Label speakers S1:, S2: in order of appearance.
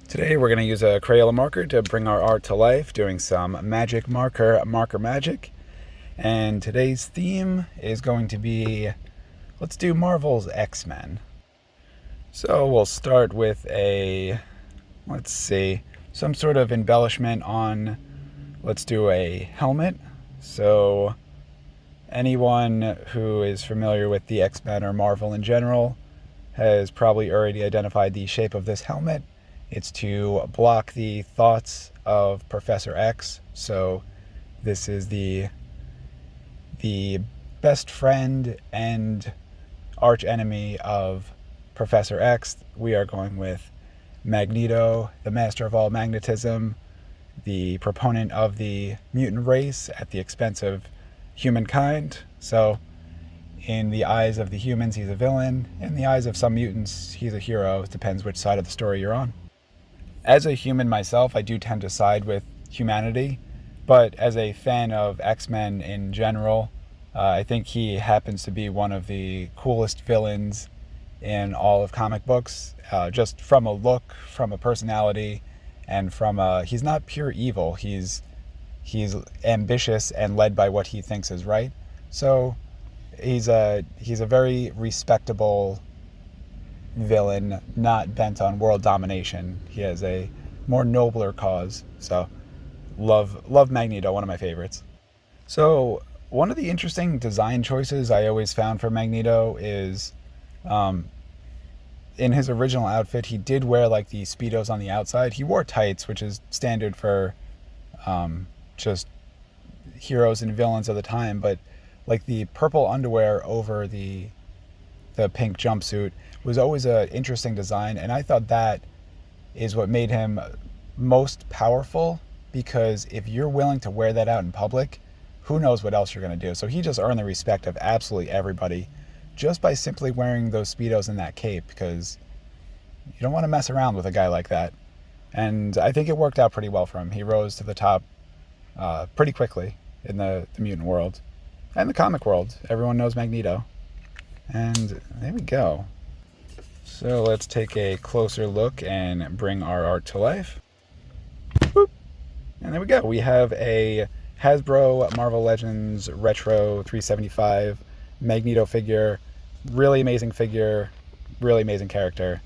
S1: Today we're going to use a Crayola marker to bring our art to life, doing some magic marker magic. And today's theme is going to be, let's do Marvel's X-Men. So we'll start with let's see, some sort of embellishment on, let's do a helmet. So anyone who is familiar with the X-Men or Marvel in general has probably already identified the shape of this helmet. It's to block the thoughts of Professor X. So this is the best friend and arch enemy of Professor X. We are going with Magneto, the master of all magnetism, the proponent of the mutant race at the expense of humankind. So in the eyes of the humans, he's a villain. In the eyes of some mutants, he's a hero. It depends which side of the story you're on. As a human myself, I do tend to side with humanity, but as a fan of X-Men in general, I think he happens to be one of the coolest villains in all of comic books, just from a look, from a personality, and he's not pure evil. He's ambitious and led by what he thinks is right. So he's a very respectable villain, not bent on world domination. He has a more nobler cause. So love Magneto, one of my favorites. So one of the interesting design choices I always found for Magneto is, in his original outfit, he did wear like the Speedos on the outside. He wore tights, which is standard for just heroes and villains of the time, but like the purple underwear over the pink jumpsuit was always an interesting design, and I thought that is what made him most powerful, because if you're willing to wear that out in public, who knows what else you're going to do. So he just earned the respect of absolutely everybody just by simply wearing those Speedos and that cape, because you don't want to mess around with a guy like that. And I think it worked out pretty well for him. He rose to the top pretty quickly in the mutant world and the comic world. Everyone knows Magneto. And there we go. So let's take a closer look and bring our art to life. Boop. And there we go. We have a Hasbro Marvel Legends Retro 375 Magneto figure. Really amazing figure. Really amazing character.